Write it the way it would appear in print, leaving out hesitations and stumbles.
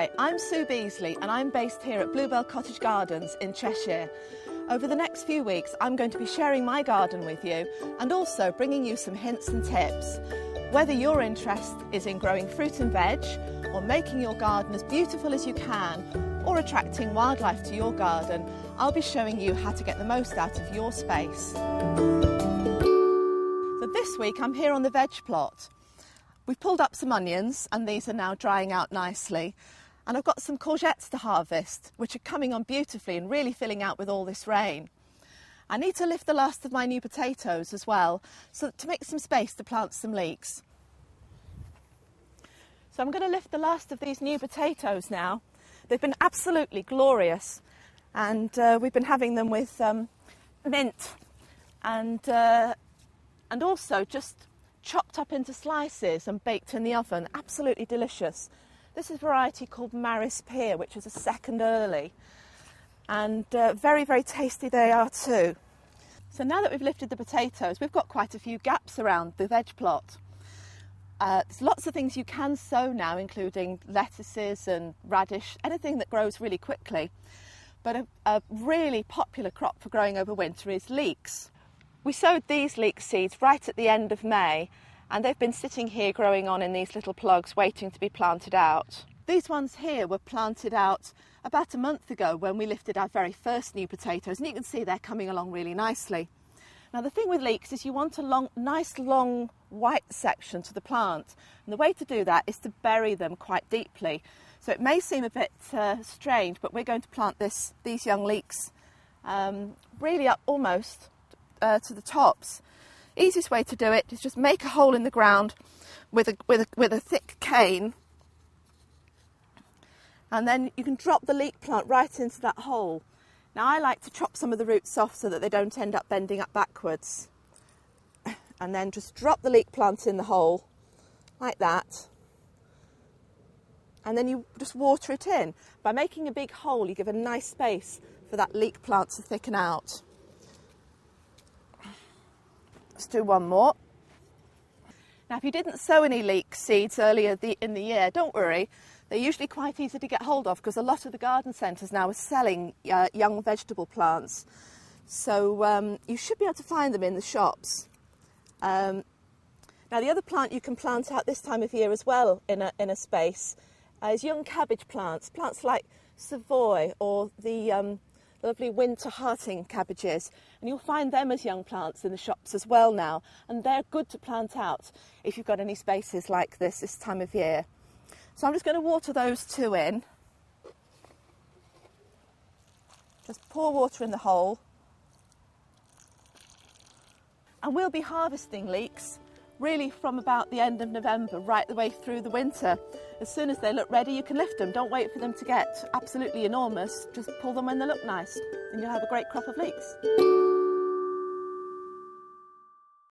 Hi, I'm Sue Beesley and I'm based here at Bluebell Cottage Gardens in Cheshire. Over the next few weeks I'm going to be sharing my garden with you and also bringing you some hints and tips. Whether your interest is in growing fruit and veg, or making your garden as beautiful as you can, or attracting wildlife to your garden, I'll be showing you how to get the most out of your space. So this week I'm here on the veg plot. We've pulled up some onions and these are now drying out nicely. And I've got some courgettes to harvest, which are coming on beautifully and really filling out with all this rain. I need to lift the last of my new potatoes as well, so to make some space to plant some leeks. So I'm going to lift the last of these new potatoes now. They've been absolutely glorious, and we've been having them with mint and also just chopped up into slices and baked in the oven. Absolutely delicious. This is a variety called Maris Pear, which is a second early, and very, very tasty they are too. So now that we've lifted the potatoes, we've got quite a few gaps around the veg plot. There's lots of things you can sow now, including lettuces and radish, anything that grows really quickly. But a really popular crop for growing over winter is leeks. We sowed these leek seeds right at the end of May, and they've been sitting here growing on in these little plugs waiting to be planted out. These ones here were planted out about a month ago when we lifted our very first new potatoes, and you can see they're coming along really nicely. Now the thing with leeks is you want a nice long white section to the plant, and the way to do that is to bury them quite deeply. So it may seem a bit strange, but we're going to plant these young leeks really up almost to the tops. Easiest way to do it is just make a hole in the ground with a thick cane, and then you can drop the leek plant right into that hole. Now I like to chop some of the roots off so that they don't end up bending up backwards, and then just drop the leek plant in the hole like that, and then you just water it in. By making a big hole you give a nice space for that leek plant to thicken out. Let's do one more. Now if you didn't sow any leek seeds earlier in the year, don't worry. They're usually quite easy to get hold of because a lot of the garden centres now are selling young vegetable plants. So you should be able to find them in the shops. Now the other plant you can plant out this time of year as well in a space is young cabbage plants. Plants like Savoy or the lovely winter hearting cabbages, and you'll find them as young plants in the shops as well now, and they're good to plant out if you've got any spaces like this time of year. So I'm just going to water those two in. Just pour water in the hole, and we'll be harvesting leeks really from about the end of November right the way through the winter. As soon as they look ready you can lift them. Don't wait for them to get absolutely enormous, just pull them when they look nice and you'll have a great crop of leeks.